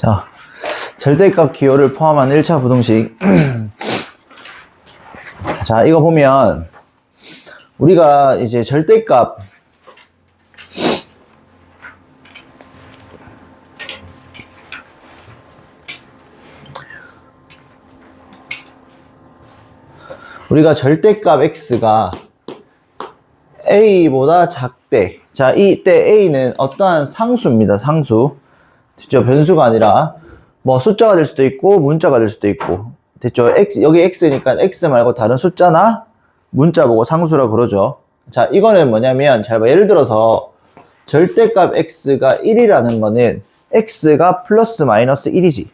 자, 절대값 기호를 포함한 1차 부등식. 자, 이거 보면 우리가 이제 절대값 x가 a보다 작대. 자, 이때 a는 어떠한 상수입니다. 상수. 됐죠? 변수가 아니라 뭐 숫자가 될 수도 있고 문자가 될 수도 있고. 됐죠? 여기 x니까 x 말고 다른 숫자나 문자 보고 상수라 그러죠. 자, 이거는 뭐냐면 잘 봐. 예를 들어서 절대값 x가 1이라는 거는 x가 플러스 마이너스 1이지.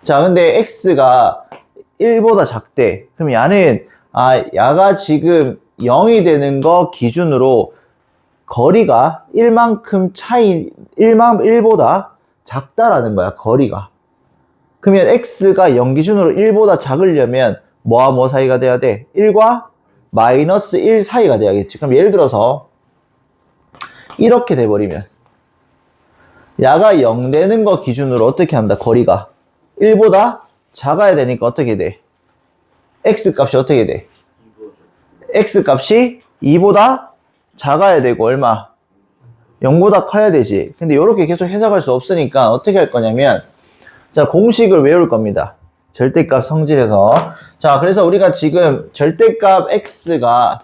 자, 근데 x가 1보다 작대. 그럼 야는 야가 지금 0이 되는 거 기준으로 거리가 1보다 작다라는 거야, 거리가. 그러면 x가 0 기준으로 1보다 작으려면 뭐와 뭐 사이가 돼야 돼? 1과 마이너스 1 사이가 돼야겠지. 그럼 예를 들어서 이렇게 돼버리면 야가 0 되는 거 기준으로 어떻게 한다? 거리가 1보다 작아야 되니까 어떻게 돼? x 값이 어떻게 돼? x 값이 2보다 작아야 되고 얼마? 0보다 커야 되지. 근데 이렇게 계속 해석할 수 없으니까 어떻게 할 거냐면 자, 공식을 외울 겁니다. 절대값 성질에서. 자, 그래서 우리가 지금 절대값 x가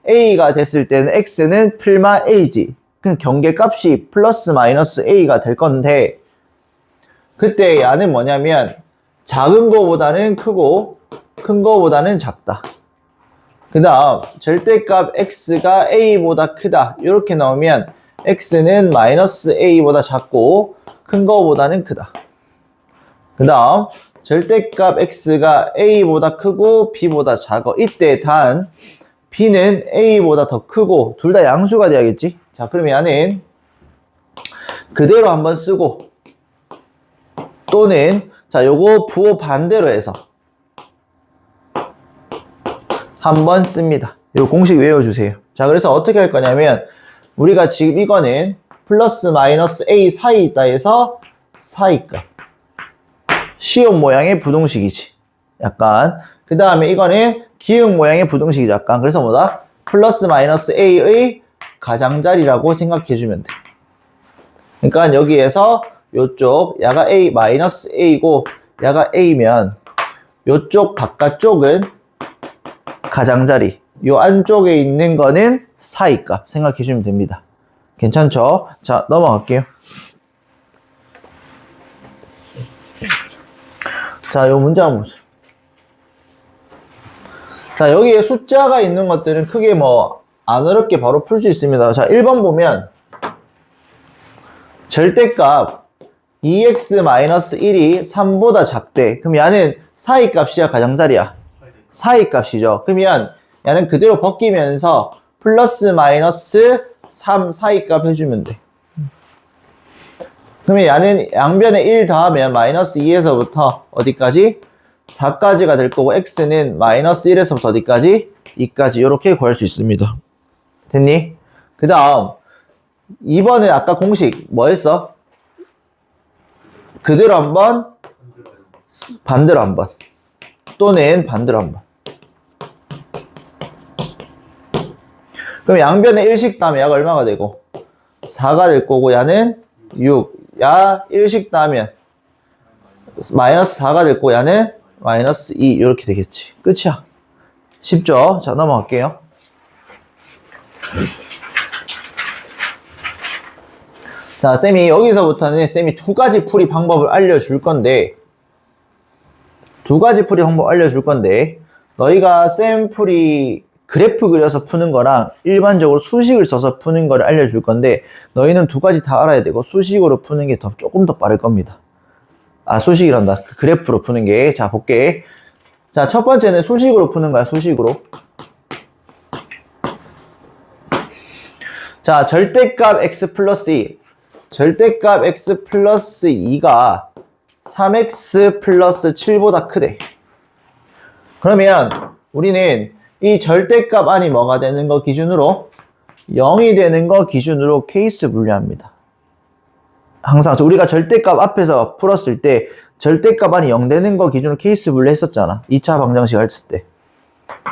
a가 됐을 때는 x는 풀마 a지. 그럼 경계값이 플러스 마이너스 a가 될 건데 그때 야는 뭐냐면 작은 거보다는 크고 큰 거보다는 작다. 그 다음 절대값 x가 a보다 크다. 이렇게 나오면 x는 마이너스 a보다 작고 큰 거보다는 크다. 그 다음 절대값 x가 a보다 크고 b보다 작아. 이때 단 b는 a보다 더 크고 둘 다 양수가 돼야겠지. 자, 그러면 얘는 그대로 한번 쓰고 또는 자, 요거 부호 반대로 해서 한번 씁니다. 요 공식 외워주세요. 자, 그래서 어떻게 할 거냐면 우리가 지금 이거는 플러스 마이너스 a 사이 있다 해서 사이값 시옷 모양의 부등식이지. 약간 그 다음에 이거는 기역 모양의 부등식이지. 약간 그래서 뭐다? 플러스 마이너스 a의 가장자리라고 생각해주면 돼. 그러니까 여기에서 요쪽 야가 a 마이너스 a고 야가 a면 요쪽 바깥쪽은 가장자리, 요 안쪽에 있는 거는 사이값 생각해주면 됩니다. 괜찮죠? 자, 넘어갈게요. 자, 요 문제 한번 보죠. 자, 여기에 숫자가 있는 것들은 크게 뭐 안 어렵게 바로 풀 수 있습니다. 자, 1번 보면 절대값 2x-1이 3보다 작대. 그럼 얘는 사이값이야, 가장자리야? 사이값이죠. 그러면 얘는 그대로 벗기면서 플러스 마이너스 3 사이값 해주면 돼. 그러면 얘는 양변에 1 더하면 마이너스 2에서부터 어디까지? 4까지가 될 거고 x는 마이너스 1에서부터 어디까지? 2까지 이렇게 구할 수 있습니다. 됐니? 그 다음 2번은 아까 공식 뭐 했어? 그대로 한번 반대로 한번 또는 반대로 한번. 그럼 양변에 1씩 따면 야가 얼마가 되고? 4가 될 거고 야는 6. 야 1씩 따면 마이너스 4가 될 거고 야는 마이너스 2 이렇게 되겠지. 끝이야. 쉽죠? 자, 넘어갈게요. 자, 쌤이 여기서부터는 쌤이 두 가지 풀이 방법을 알려줄 건데 너희가 쌤 풀이 그래프 그려서 푸는 거랑 일반적으로 수식을 써서 푸는 거를 알려줄 건데 너희는 두 가지 다 알아야 되고 수식으로 푸는 게 조금 더 빠를 겁니다. 수식이란다. 그 그래프로 푸는 게. 자, 볼게. 자, 첫 번째는 수식으로 푸는 거야, 수식으로. 자, 절대값 x 플러스 2. 절대값 x 플러스 2가 3x 플러스 7보다 크대. 그러면 우리는 이 절대값 안이 뭐가 되는 거 기준으로 0이 되는 거 기준으로 케이스 분류합니다. 항상 우리가 절대값 앞에서 풀었을 때 절대값 안이 0 되는 거 기준으로 케이스 분류 했었잖아. 2차 방정식 했을 때.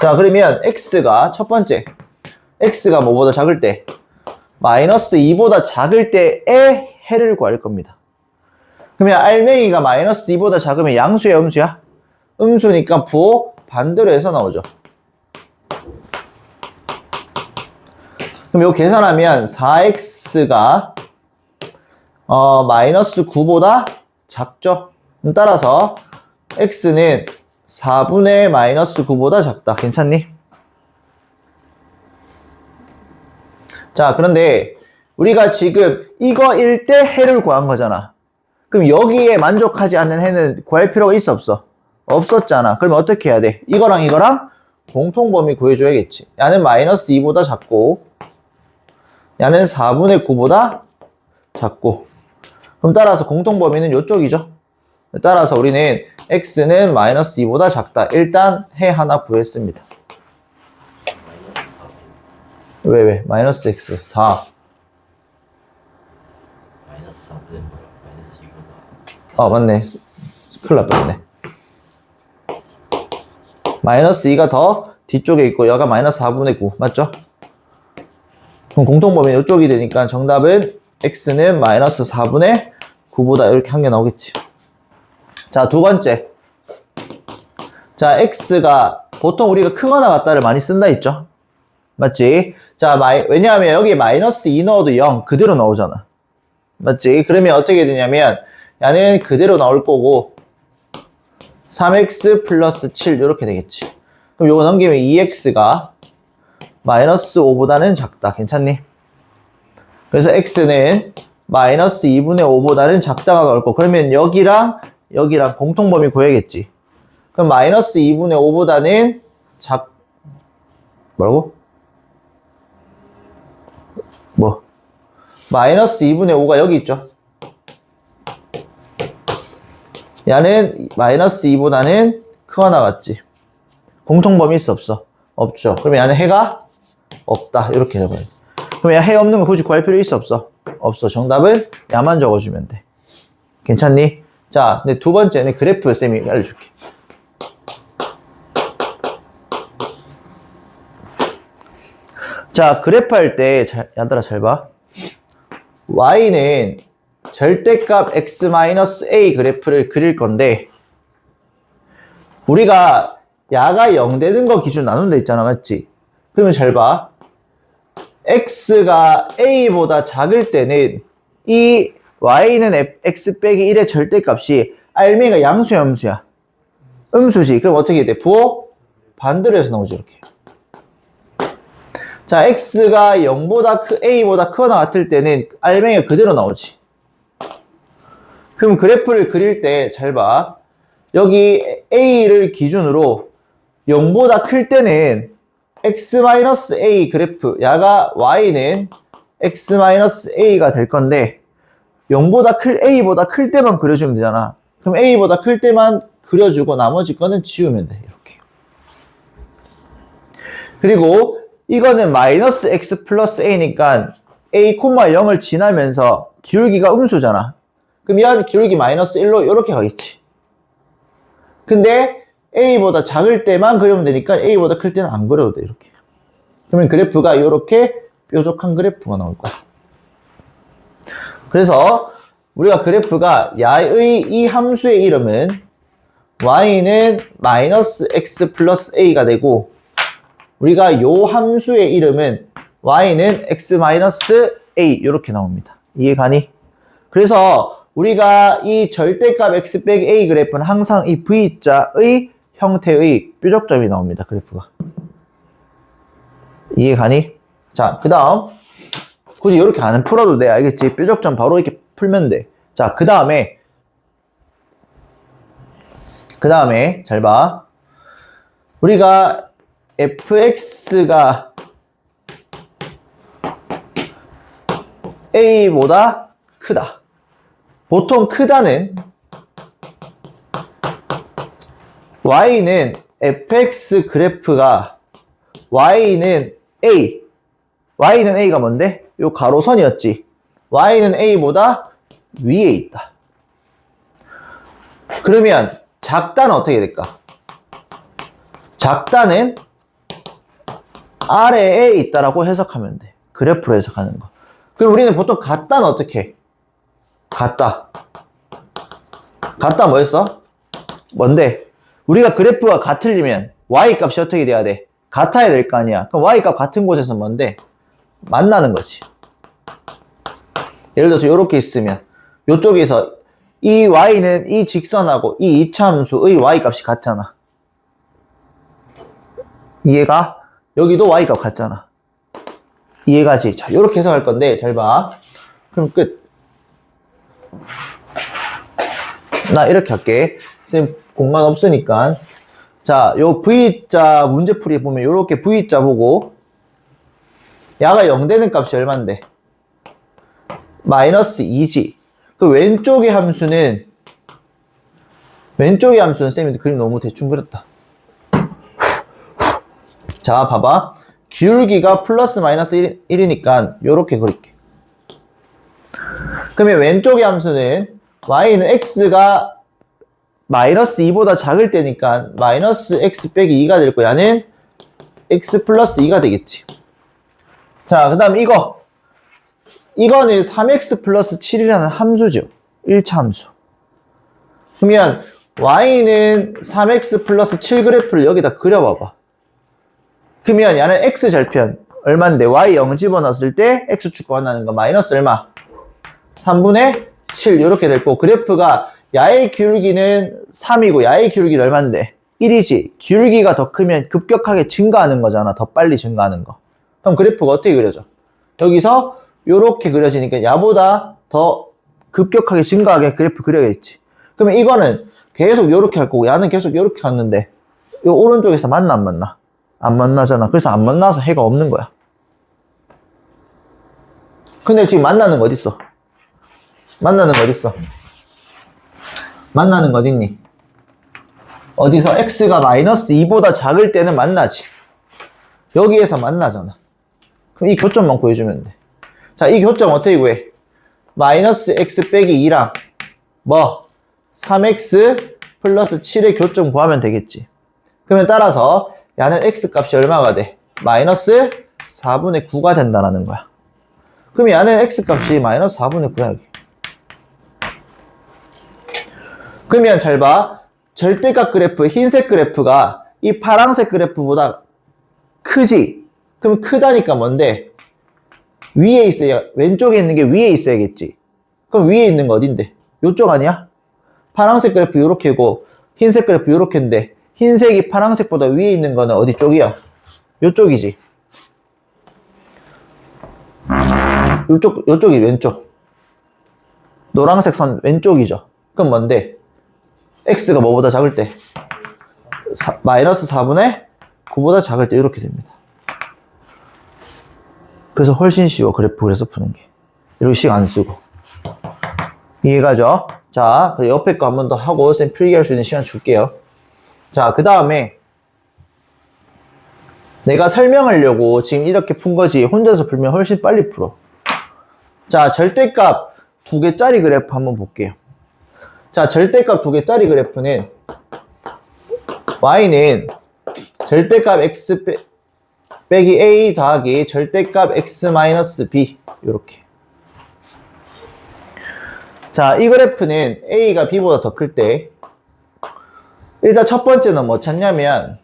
자, 그러면 x가 첫 번째 x가 뭐보다 작을 때 마이너스 2보다 작을 때의 해를 구할 겁니다. 그러면 알맹이가 마이너스 2보다 작으면 양수야 음수야? 음수니까 부호 반대로 해서 나오죠. 그럼 이거 계산하면 4x가 마이너스 9보다 작죠. 따라서 x는 4분의 마이너스 9보다 작다. 괜찮니? 자, 그런데 우리가 지금 이거일 때 해를 구한 거잖아. 그럼 여기에 만족하지 않는 해는 구할 필요가 있어 없어? 없었잖아. 그러면 어떻게 해야 돼? 이거랑 이거랑 공통범위 구해줘야겠지. 야는 마이너스 2보다 작고 야는 4분의 9보다 작고, 그럼 따라서 공통범위는 이쪽이죠. 따라서 우리는 x는 마이너스 2보다 작다. 일단 해 하나 구했습니다. 마이너스 4. 왜? 마이너스 x 4. 마이너스 4분의 뭐야? 마이너스 2보다. 맞네. 큰일 날 뻔했네. 마이너스 2가 더 뒤쪽에 있고 여가 마이너스 4분의 9 맞죠? 그럼 공통범위는 이쪽이 되니까 정답은 x는 마이너스 4분의 9보다 이렇게 한 개 나오겠지. 자, 두 번째. 자, x가 보통 우리가 크거나 같다를 많이 쓴다 했죠? 맞지? 자, 왜냐하면 여기 마이너스 2 넣어도 0 그대로 나오잖아. 맞지? 그러면 어떻게 되냐면 야는 그대로 나올 거고 3x 플러스 7 이렇게 되겠지. 그럼 요거 넘기면 2x가 마이너스 5보다는 작다. 괜찮니? 그래서 x는 마이너스 2분의 5보다는 작다가 나올 거. 그러면 여기랑 공통범위 구해야겠지. 그럼 마이너스 2분의 5보다는 뭐라고? 마이너스 2분의 5가 여기 있죠. 야는 마이너스 2보다는 크거나 같지. 공통범위 있어 없어? 없죠. 그러면 야는 해가 없다. 이렇게 해봐야 돼. 그럼 야 해 없는 거 굳이 구할 필요 있어 없어? 없어. 정답은 야만 적어주면 돼. 괜찮니? 자, 근데 두 번째는 그래프 쌤이 알려줄게. 자, 그래프 할 때 얘들아 잘 봐. y는 절대값 x-a 그래프를 그릴 건데 우리가 야가 0 되는 거 기준 나눈 데 있잖아. 맞지? 그러면 잘 봐. x가 a보다 작을 때는 이 y는 x 빼기 1의 절대값이 알맹이가 양수야 음수야? 음수지. 그럼 어떻게 돼? 부호 반대로 해서 나오지 이렇게. 자, x가 0보다 a보다 크거나 같을 때는 알맹이가 그대로 나오지. 그럼 그래프를 그릴 때 잘 봐. 여기 a를 기준으로 0보다 클 때는 x-a 그래프, 야가 y는 x-a가 될 건데 0보다 a보다 클 때만 그려주면 되잖아. 그럼 a보다 클 때만 그려주고 나머지 거는 지우면 돼. 이렇게. 그리고 이거는 마이너스 x 플러스 a니까 a, 0을 지나면서 기울기가 음수잖아. 그럼 이 기울기 마이너스 1로 이렇게 가겠지. 근데 a보다 작을 때만 그리면 되니까 a보다 클 때는 안 그려도 돼. 이렇게. 그러면 그래프가 이렇게 뾰족한 그래프가 나올 거야. 그래서 우리가 그래프가 야의 이 함수의 이름은 y는 마이너스 x 플러스 a가 되고 우리가 요 함수의 이름은 y는 x 마이너스 a 이렇게 나옵니다. 이해가니? 그래서 우리가 이 절대값 x 빼기 a 그래프는 항상 이 v자의 형태의 뾰족점이 나옵니다. 그래프가. 이해가니? 자, 그 다음 굳이 이렇게 안 풀어도 돼. 알겠지? 뾰족점 바로 이렇게 풀면 돼. 자, 그 다음에 잘 봐. 우리가 fx가 a보다 크다. 보통 크다는 y는 fx 그래프가 y는 a가 뭔데? 요 가로선이었지. y는 a보다 위에 있다. 그러면 작다는 어떻게 될까? 작다는 아래에 있다라고 해석하면 돼. 그래프로 해석하는 거. 그럼 우리는 보통 같다는 어떻게 해? 같다 뭐였어? 뭔데? 우리가 그래프가 같으려면 y 값이 어떻게 돼야 돼? 같아야 될 거 아니야. 그럼 y 값 같은 곳에서 뭔데? 만나는 거지. 예를 들어서 이렇게 있으면 이쪽에서 이 y는 이 직선하고 이 이차함수의 y 값이 같잖아. 이해가? 여기도 y 값 같잖아. 이해가지? 자, 이렇게 해석할 건데 잘 봐. 그럼 끝. 나 이렇게 할게. 선생님 공간 없으니까. 자, 요 V자 문제풀이에 보면 요렇게 V자 보고 야가 0 되는 값이 얼만데? 마이너스 2지. 그 왼쪽의 함수는 쌤이 그림 너무 대충 그렸다. 자, 봐봐. 기울기가 플러스 마이너스 1이니까 요렇게 그릴게. 그러면 왼쪽의 함수는 y는 x가 마이너스 2보다 작을 때니까 마이너스 x 빼기 2가 될 거야. 얘는 x 플러스 2가 되겠지. 자, 그 다음 이거는 3x 플러스 7이라는 함수죠. 1차 함수. 그러면 y는 3x 플러스 7 그래프를 여기다 그려봐봐. 그러면 얘는 x절편 얼마인데 y 0 집어넣었을 때 x축과 만나는 거 마이너스 얼마? 3분의 7 이렇게 될 거고 그래프가 야의 기울기는 3이고 야의 기울기는 얼마인데? 1이지. 기울기가 더 크면 급격하게 증가하는 거잖아. 더 빨리 증가하는 거. 그럼 그래프가 어떻게 그려져? 여기서 요렇게 그려지니까 야보다 더 급격하게 증가하게 그래프 그려야겠지. 그러면 이거는 계속 요렇게 할 거고 야는 계속 요렇게 갔는데 요 오른쪽에서 만나 안 만나? 안 만나잖아. 그래서 안 만나서 해가 없는 거야. 근데 지금 만나는 거 어딨어? 만나는 거 어딨어? 만나는 거 어딨니? 어디서 x가 마이너스 2보다 작을 때는 만나지. 여기에서 만나잖아. 그럼 이 교점만 구해주면 돼. 자, 이 교점 어떻게 구해? 마이너스 x 빼기 2랑 뭐? 3x 플러스 7의 교점 구하면 되겠지. 그러면 따라서 야는 x 값이 얼마가 돼? 마이너스 4분의 9가 된다는 거야. 그럼 야는 x 값이 마이너스 4분의 9야. 그러면 잘 봐. 절대값 그래프, 흰색 그래프가 이 파란색 그래프보다 크지? 그럼 크다니까 뭔데? 위에 있어야, 왼쪽에 있는 게 위에 있어야겠지. 그럼 위에 있는 거 어딘데? 요쪽 아니야? 파란색 그래프 요렇게고 흰색 그래프 요렇게인데 흰색이 파란색보다 위에 있는 거는 어디 쪽이야? 요쪽이지. 요쪽이 왼쪽. 노란색 선 왼쪽이죠. 그럼 뭔데? x가 뭐보다 작을 때? 마이너스 4분의 9보다 작을 때 이렇게 됩니다. 그래서 훨씬 쉬워. 그래프 그래서 푸는 게. 이렇게 시간 안 쓰고. 이해가죠? 자, 그 옆에 거 한 번 더 하고 쌤 필기할 수 있는 시간 줄게요. 자, 그 다음에 내가 설명하려고 지금 이렇게 푼 거지 혼자서 풀면 훨씬 빨리 풀어. 자, 절대값 2개짜리 그래프 한번 볼게요. 자, 절대값 2개짜리 그래프는 y는 절대값 x 빼기 a 더하기 절대값 x 마이너스 b 요렇게. 자, 이 그래프는 a가 b보다 더 클 때 일단 첫 번째는 뭐 찾냐면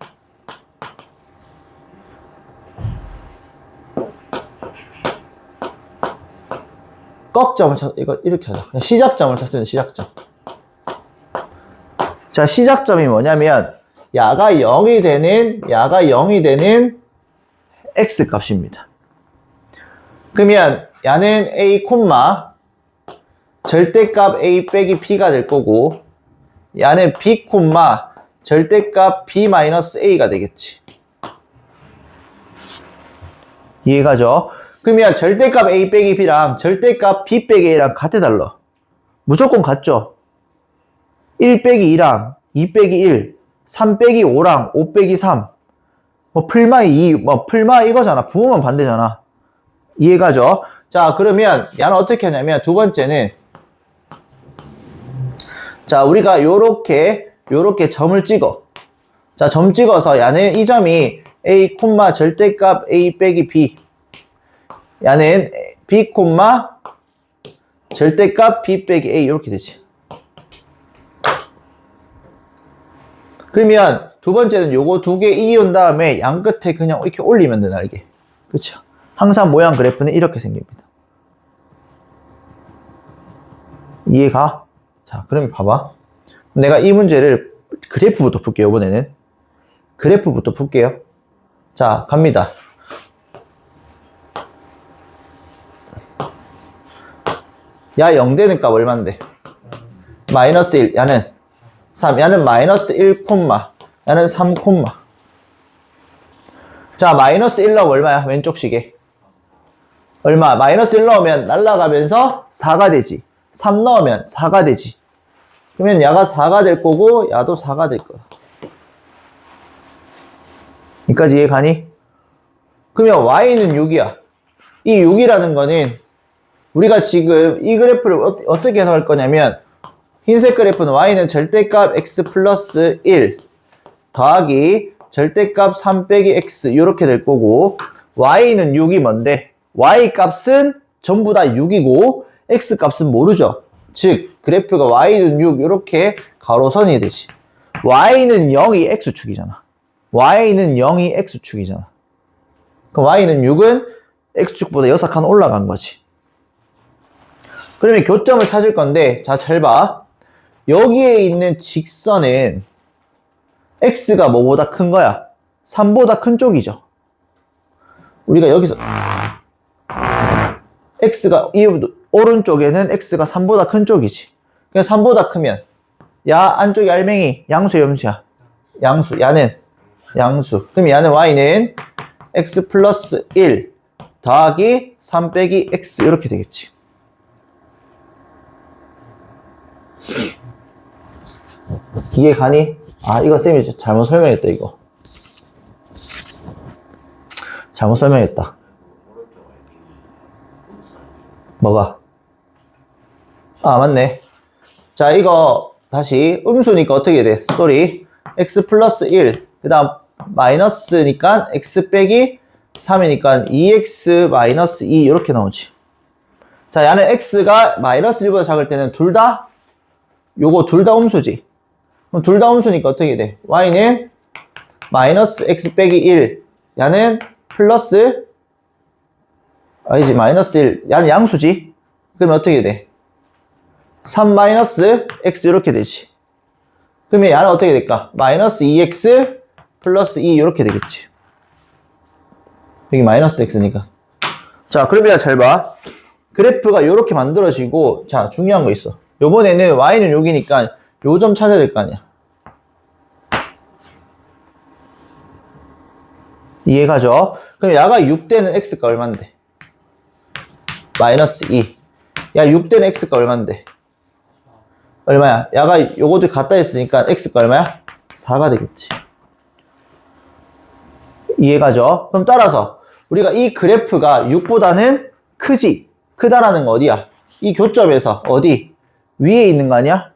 꺽점을 찾, 이거 이렇게 하자. 그냥 시작점을 찾으면 시작점. 자, 시작점이 뭐냐면 야가 0이 되는 x 값입니다. 그러면 야는 a, 절대값 a 빼기 b가 될 거고 야는 b, 절대값 b 마이너스 a가 되겠지. 이해가죠? 그러면 절대값 a 빼기 b랑 절대값 b 빼기 a랑 같아달라. 무조건 같죠? 1 빼기 2랑 2 빼기 1, 3 빼기 5랑 5 빼기 3, 뭐 풀마 2, 뭐 풀마 이거잖아. 부호만 반대잖아. 이해가죠? 자, 그러면 야는 어떻게 하냐면 두 번째는 자, 우리가 요렇게 점을 찍어. 자, 점 찍어서 야는 이 점이 a, 절대값 a 빼기 b. 야는 b, 절대값 b 빼기 a 이렇게 되지. 그러면 두 번째는 요거 두 개 이은 다음에 양 끝에 그냥 이렇게 올리면 돼, 날개. 그쵸? 항상 모양 그래프는 이렇게 생깁니다. 이해가? 자, 그럼 봐봐. 내가 이 문제를 그래프부터 풀게요, 이번에는. 그래프부터 풀게요. 자, 갑니다. 야, 0 되는 값 얼만데? 마이너스 1, 야는 3, 야는 마이너스 1, 야는 3, 자, 마이너스 1 넣으면 얼마야? 왼쪽 시계. 얼마? 마이너스 1 넣으면 날아가면서 4가 되지. 3 넣으면 4가 되지. 그러면 야가 4가 될 거고, 야도 4가 될 거야. 여기까지 이해 가니? 그러면 y는 6이야. 이 6이라는 거는 우리가 지금 이 그래프를 어떻게 해석할 거냐면, 흰색 그래프는 y는 절대값 x 플러스 1 더하기 절대값 3 빼기 x 이렇게 될 거고, y는 6이 뭔데? y 값은 전부 다 6이고 x 값은 모르죠. 즉 그래프가 y는 6 이렇게 가로선이 되지. y는 0이 x축이잖아. y는 0이 x축이잖아. 그럼 y는 6은 x축보다 6칸 올라간 거지. 그러면 교점을 찾을 건데, 자, 잘 봐. 여기에 있는 직선은 x가 뭐보다 큰 거야? 3보다 큰 쪽이죠. 우리가 여기서 x가 이 오른쪽에는 x가 3보다 큰 쪽이지. 그냥 3보다 크면 야 안쪽이 알맹이 양수 염수야. 양수. 야는 양수. 그럼 야는 y는 x 플러스 1 더하기 3 빼기 x 이렇게 되겠지. 이해 가니? 아, 이거 쌤이 잘못 설명했다, 이거. 잘못 설명했다. 뭐가? 아, 맞네. 자, 이거 다시 음수니까 어떻게 돼? 쏘리. x 플러스 1. 그 다음 마이너스니까 x 빼기 3이니까 2x 마이너스 2 이렇게 나오지. 자, 야는 x가 마이너스 1보다 작을 때는 둘 다 음수지. 그럼 둘 다 음수니까 어떻게 돼? y는 마이너스 x 빼기 1. 야는 플러스 아니지, 마이너스 1. 야는 양수지. 그러면 어떻게 돼? 3 마이너스 x 이렇게 되지. 그러면 야는 어떻게 될까? 마이너스 2x 플러스 2 이렇게 되겠지. 여기 마이너스 x니까. 자, 그러면 잘 봐. 그래프가 이렇게 만들어지고, 자, 중요한 거 있어. 요번에는 y는 6이니까 요 점 찾아야 될 거 아니야. 이해가죠? 그럼 야가 6대는 x가 얼만데? 마이너스 2. 야, 6대는 x가 얼만데? 얼마야? 야가 요것도 같다 했으니까 x가 얼마야? 4가 되겠지. 이해가죠? 그럼 따라서 우리가 이 그래프가 6보다는 크지? 크다라는 거 어디야? 이 교점에서 어디? 위에 있는 거 아니야?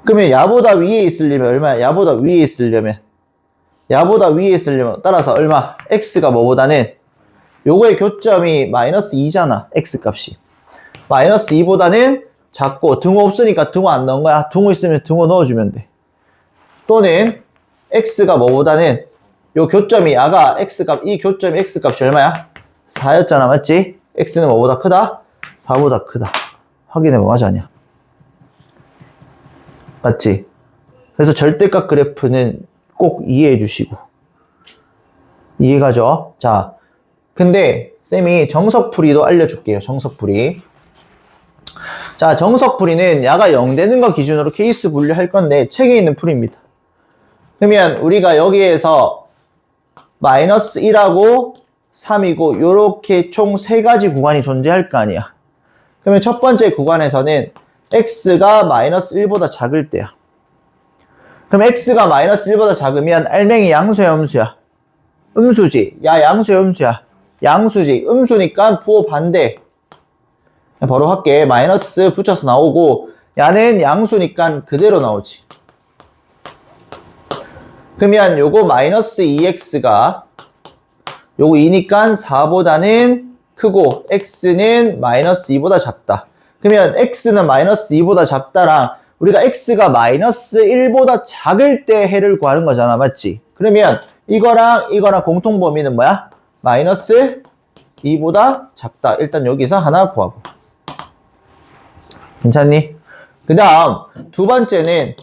그러면 야보다 위에 있으려면 얼마야? 야보다 위에 있으려면 따라서 얼마? x가 뭐보다는 요거의 교점이 마이너스 2잖아. x 값이. 마이너스 2보다는 작고, 등호 없으니까 등호 안 넣은 거야. 등호 있으면 등호 넣어주면 돼. 또는 x가 뭐보다는 요 교점이 야가 x값, 이 교점이 x값이 얼마야? 4였잖아. 맞지? x는 뭐보다 크다? 4보다 크다. 확인해봐. 맞아, 아니야? 맞지? 그래서 절대값 그래프는 꼭 이해해 주시고. 이해가죠? 자, 근데 쌤이 정석풀이도 알려줄게요. 정석풀이. 자, 정석풀이는 야가 0 되는 거 기준으로 케이스 분류할 건데 책에 있는 풀이입니다. 그러면 우리가 여기에서 마이너스 1하고 3이고 요렇게 총 3가지 구간이 존재할 거 아니야. 그러면 첫 번째 구간에서는 x가 마이너스 1보다 작을 때야. 그럼 x가 마이너스 1보다 작으면 알맹이 양수야, 음수야? 음수지. 야, 양수야, 음수야? 양수지. 음수니까 부호 반대. 바로 할게. 마이너스 붙여서 나오고, 야는 양수니까 그대로 나오지. 그러면 요거 마이너스 2x가 요거 2니까 4보다는 크고 x는 마이너스 2보다 작다. 그러면 x는 마이너스 2보다 작다랑 우리가 x가 마이너스 1보다 작을 때 해를 구하는 거잖아. 맞지? 그러면 이거랑 공통 범위는 뭐야? 마이너스 2보다 작다. 일단 여기서 하나 구하고. 괜찮니? 그 다음 두 번째는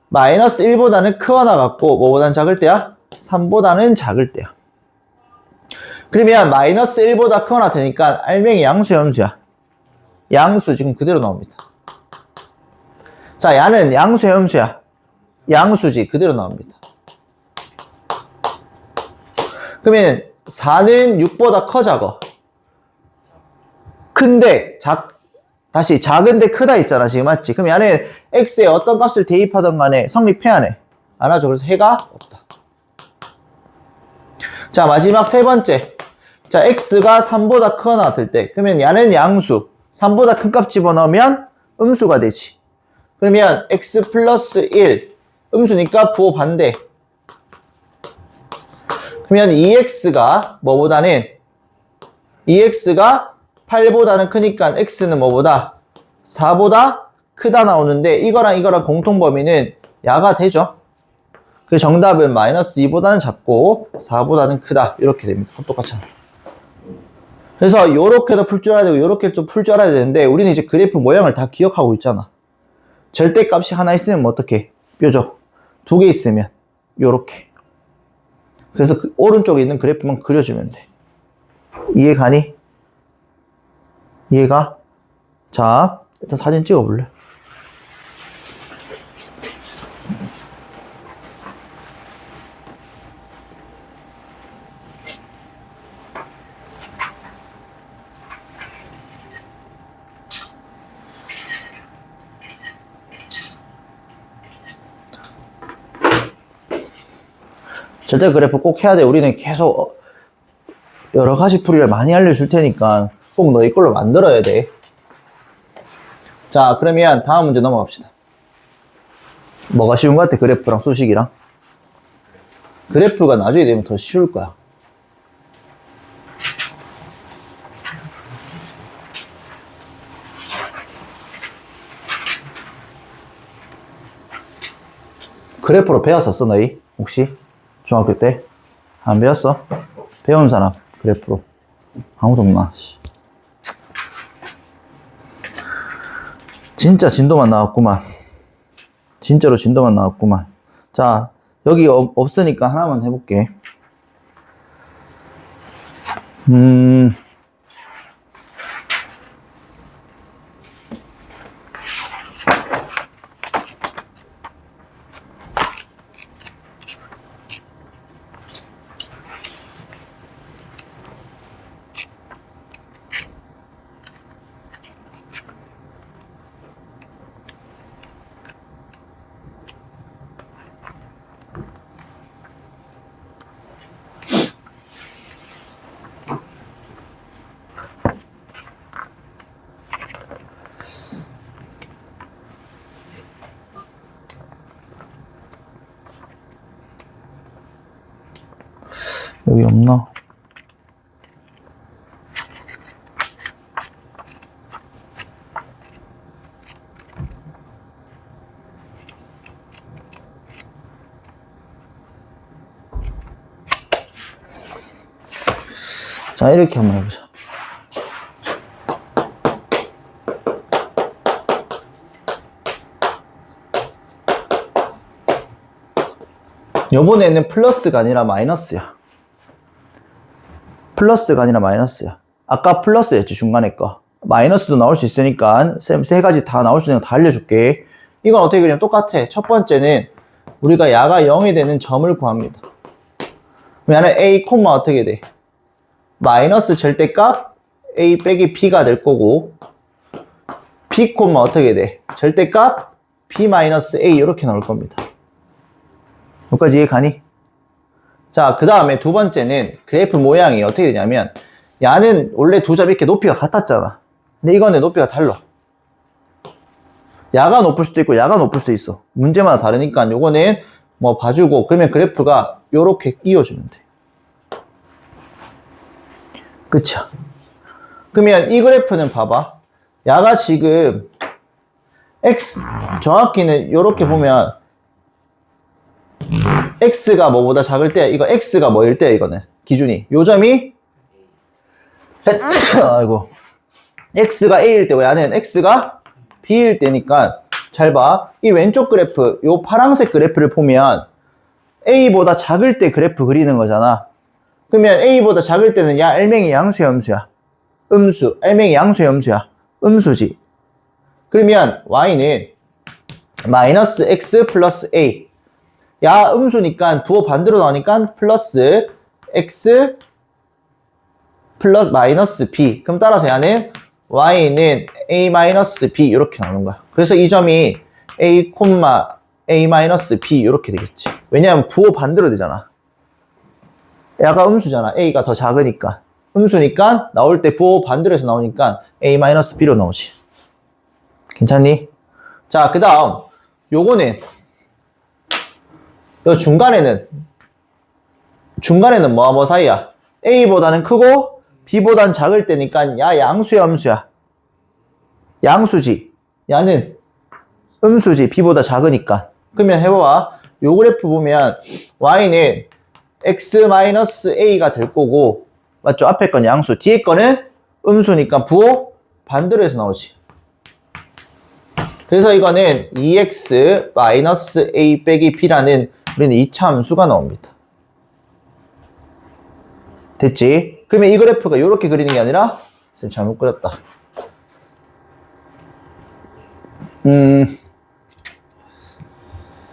마이너스 1보다는 크거나 같고 뭐보다는 작을 때야? 3보다는 작을 때야. 그러면 마이너스 1보다 크거나 되니까 알맹이 양수야, 음수야? 양수 지금 그대로 나옵니다. 자, 야는 양수야, 음수야? 양수지, 그대로 나옵니다. 그러면 4는 6보다 커, 작어? 큰데 다시 작은데 크다 있잖아, 지금 맞지? 그럼 야는 x에 어떤 값을 대입하던 간에 성립해야 하네. 안 하죠. 그래서 해가 없다. 자, 마지막 세 번째. 자, x가 3보다 크거나 같을 때, 그러면 야는 양수, 3보다 큰 값 집어넣으면 음수가 되지. 그러면 x 플러스 1, 음수니까 부호 반대. 그러면 2x가 뭐보다는 2x가 8보다는 크니까 x는 뭐보다 4보다 크다 나오는데 이거랑 공통 범위는 야가 되죠. 그 정답은 마이너스 2보다는 작고 4보다는 크다. 이렇게 됩니다. 똑같잖아. 그래서 요렇게도 풀 줄 알아야 되고 요렇게도 풀 줄 알아야 되는데 우리는 이제 그래프 모양을 다 기억하고 있잖아. 절대값이 하나 있으면 뭐 어떻게? 뾰족. 두 개 있으면 요렇게. 그래서 그 오른쪽에 있는 그래프만 그려주면 돼. 이해 가니? 이해가? 자, 일단 사진 찍어볼래? 절대 그래프 꼭 해야 돼. 우리는 계속 여러 가지 풀이를 많이 알려줄 테니까 꼭 너희 걸로 만들어야 돼. 자, 그러면 다음 문제 넘어갑시다. 뭐가 쉬운 것 같아? 그래프랑 수식이랑? 그래프가 나중에 되면 더 쉬울 거야. 그래프로 배웠었어, 너희? 혹시? 중학교 때? 안 배웠어? 배운 사람, 그래프로. 아무도 없나, 씨. 진짜 진도만 나왔구만. 진짜로 진도만 나왔구만. 자, 여기 없으니까 하나만 해볼게. 여기 없나? 자, 이렇게 한번 해보자. 요번에는 플러스가 아니라 마이너스야. 플러스가 아니라 마이너스야. 아까 플러스였지, 중간에 거. 마이너스도 나올 수 있으니까 세 가지 다 나올 수 있는 거 다 알려줄게. 이건 어떻게 그리냐면 똑같아. 첫 번째는 우리가 야가 0이 되는 점을 구합니다. 그러면 a, 어떻게 돼? 마이너스 절대값 a 빼기 b가 될 거고 b, 어떻게 돼? 절대값 b 마이너스 a 이렇게 나올 겁니다. 여기까지 이해 가니? 자, 그 다음에 두 번째는 그래프 모양이 어떻게 되냐면 야는 원래 두 점 이렇게 높이가 같았잖아. 근데 이거는 높이가 달라. 야가 높을 수도 있고 야가 높을 수도 있어. 문제마다 다르니까 요거는 뭐 봐주고 그러면 그래프가 요렇게 끼워주면 돼. 그쵸? 그러면 이 그래프는 봐봐. 야가 지금 x 정확히는 요렇게 보면 x가 뭐보다 작을 때 이거 x가 뭐일 때 이거는 기준이 요 점이 아이고 x가 a일 때고 야는 x가 b일 때니까 잘 봐. 이 왼쪽 그래프 요 파란색 그래프를 보면 a보다 작을 때 그래프 그리는 거잖아. 그러면 a보다 작을 때는 야 알맹이 양수야 음수야? 음수. 알맹이 양수야 음수야? 음수지. 그러면 y는 마이너스 x 플러스 a. 야 음수니까 부호 반대로 나오니까 플러스 x 플러스 마이너스 b. 그럼 따라서 야는 y는 a 마이너스 b 이렇게 나오는 거야. 그래서 이 점이 a a 마이너스 b 이렇게 되겠지. 왜냐하면 부호 반대로 되잖아. 야가 음수잖아. a가 더 작으니까. 음수니까 나올 때 부호 반대로 해서 나오니까 a 마이너스 b로 나오지. 괜찮니? 자, 그 다음 요거는 요 중간에는 뭐와 뭐 사이야? a보다는 크고 b보다는 작을 때니까 야 양수야 음수야? 양수지. 야는 음수지. b보다 작으니까. 그러면 해봐. 요 그래프 보면 y는 x-a가 될 거고 맞죠? 앞에 건 양수, 뒤에 거는 음수니까 부호 반대로 해서 나오지. 그래서 이거는 2x-a 빼기 b라는 우리는 2차 함수가 나옵니다. 됐지? 그러면 이 그래프가 이렇게 그리는 게 아니라 쌤 잘못 그렸다.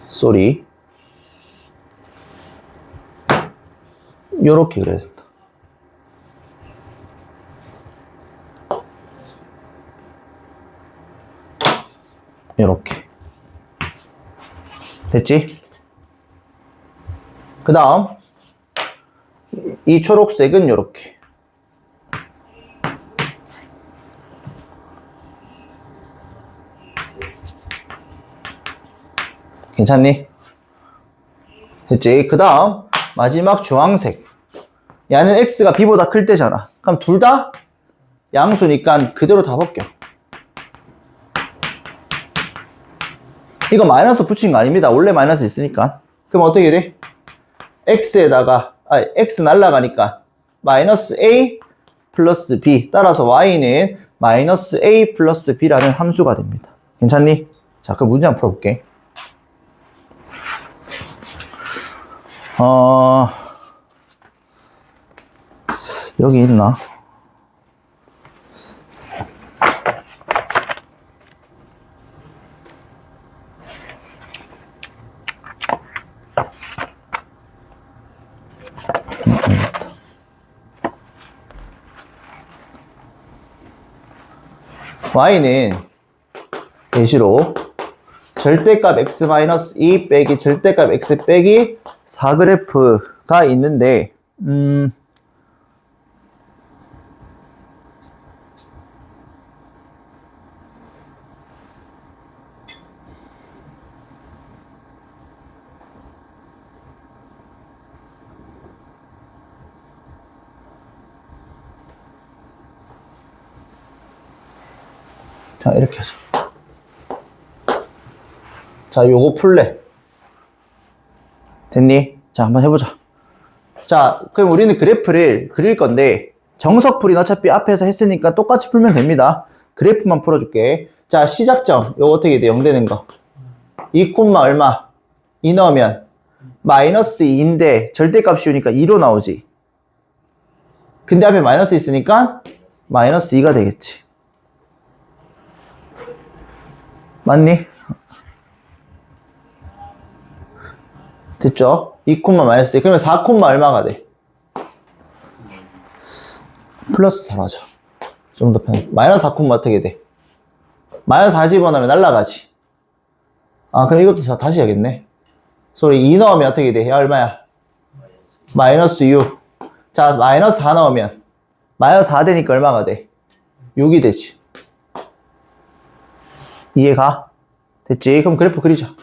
쏘리. 요렇게 그려야 된다. 요렇게. 됐지? 그 다음 이 초록색은 요렇게. 괜찮니? 됐지? 그 다음 마지막 주황색. 야는 x가 b보다 클 때잖아. 그럼 둘 다 양수니까 그대로 다 벗겨. 이거 마이너스 붙인 거 아닙니다. 원래 마이너스 있으니까. 그럼 어떻게 돼? x에다가 x 날라가니까 마이너스 a 플러스 b. 따라서 y는 마이너스 a 플러스 b라는 함수가 됩니다. 괜찮니? 자, 그럼 문제 한번 풀어볼게. 여기 있나? y는 예시로 절대값 x-2 빼기 절대값 x 빼기 4 그래프가 있는데 자, 이렇게 하죠. 자, 요거 풀래. 됐니? 자, 한번 해보자. 자, 그럼 우리는 그래프를 그릴 건데, 정석풀이는 어차피 앞에서 했으니까 똑같이 풀면 됩니다. 그래프만 풀어줄게. 자, 시작점. 요거 어떻게 돼? 0 되는 거. 2, 얼마? 2 넣으면 마이너스 2인데 절대값 씌우니까 2로 나오지. 근데 앞에 마이너스 있으니까 마이너스 2가 되겠지. 맞니? 됐죠? 2, 마이너스 2. 그러면 4, 얼마가 돼? 플러스 4로 하자. 좀 더 편. 마이너스 4, 어떻게 돼? 마이너스 4 집어넣으면 날라가지. 아, 그럼 이것도 다시 해야겠네. 소리 2 넣으면 어떻게 돼? 야, 얼마야? 마이너스 6. 자, 마이너스 4 넣으면 마이너스 4 되니까 얼마가 돼? 6이 되지. 이해가? 됐지? 그럼 그래프 그리자.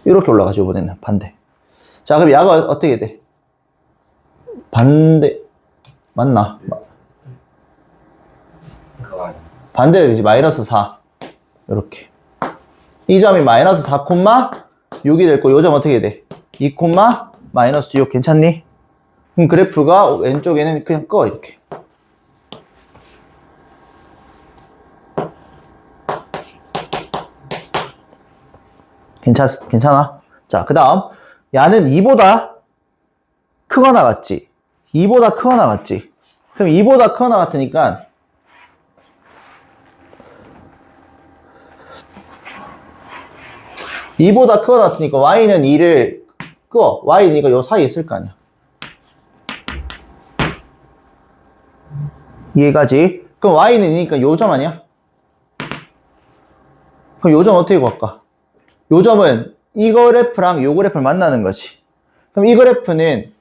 이렇게 올라가죠, 이번에는. 반대. 자, 그럼 야가 어떻게 돼? 반대. 맞나? 반대가 되지. 마이너스 4. 이렇게. 이 점이 마이너스 4, 6이 될 거, 요 점 어떻게 돼? 2, 마이너스 6. 괜찮니? 그럼 그래프가 왼쪽에는 그냥 꺼, 이렇게. 괜찮아? 자, 그 다음. 야는 2보다 크거나 같지? 2보다 크거나 같지? 그럼 2보다 크거나 같으니까 2보다 크거나 같으니까 y는 2를 끄어. y는 이거 요 사이에 있을 거 아니야. 이해가지? 그럼 y는 2니까 요 점 아니야? 그럼 요 점 어떻게 구할까? 요 점은 이 그래프랑 요 그래프를 만나는 거지. 그럼 이 그래프는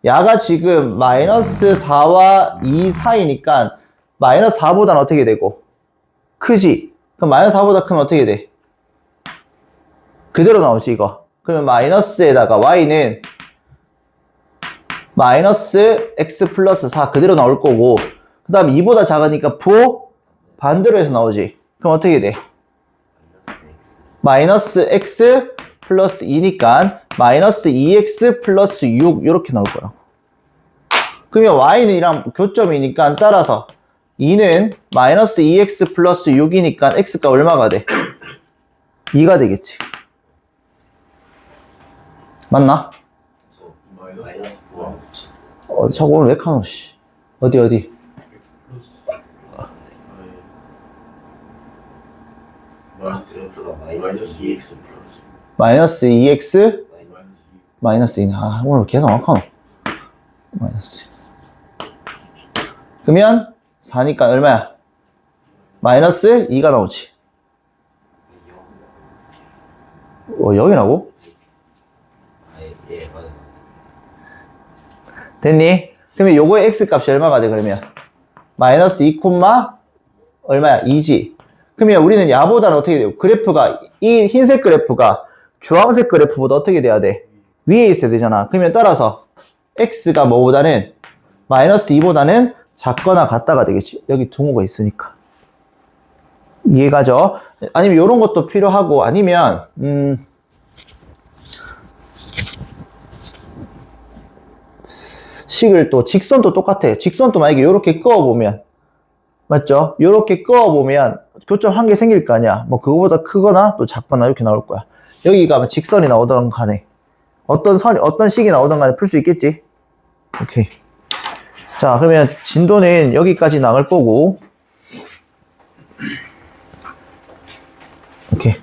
야가 지금 마이너스 4와 2 사이니까 마이너스 4보다는 어떻게 되고? 크지? 그럼 마이너스 4보다 크면 어떻게 돼? 그대로 나오지 이거. 그러면 마이너스에다가 y는 마이너스 x 플러스 4 그대로 나올 거고 그 다음 2보다 작으니까 부호 반대로 해서 나오지. 그럼 어떻게 돼? 마이너스 x 플러스 2니까 마이너스 2x 플러스 6 이렇게 나올 거야. 그러면 y는 이랑 교점이니까 따라서 2는 마이너스 2x 플러스 6이니까 x가 얼마가 돼? 2가 되겠지. 맞나? 마이너스 9가 붙였어요. 저거는 왜 카노 씨. 어디? 그래프가 마이너스 2x 플러스 마이너스 2x 마이너스 2. 마이너스 2. 아, 오늘 계속 안 카노. 마이너스. 그러면 4니까 얼마야? 마이너스 2가 나오지. 0이라고? 예, 맞아요. 됐니? 그러면 요거의 x 값이 얼마가 돼, 그러면? 마이너스 2, 얼마야? 2지. 그러면 우리는 야보다는 어떻게 돼요? 그래프가, 이 흰색 그래프가 주황색 그래프보다 어떻게 돼야 돼? 위에 있어야 되잖아. 그러면 따라서 x가 뭐보다는 마이너스 2보다는 작거나 같다가 되겠지. 여기 등호가 있으니까. 이해가죠? 아니면 요런 것도 필요하고, 아니면, 식을 또 직선도 똑같아. 직선도 만약에 이렇게 그어보면 맞죠? 이렇게 그어보면 교점 한 개 생길 거 아니야. 뭐 그거보다 크거나 또 작거나 이렇게 나올 거야. 여기가 뭐 직선이 나오던 간에 어떤 식이 나오던 간에 풀 수 있겠지. 오케이. 자, 그러면 진도는 여기까지 나갈 거고. 오케이.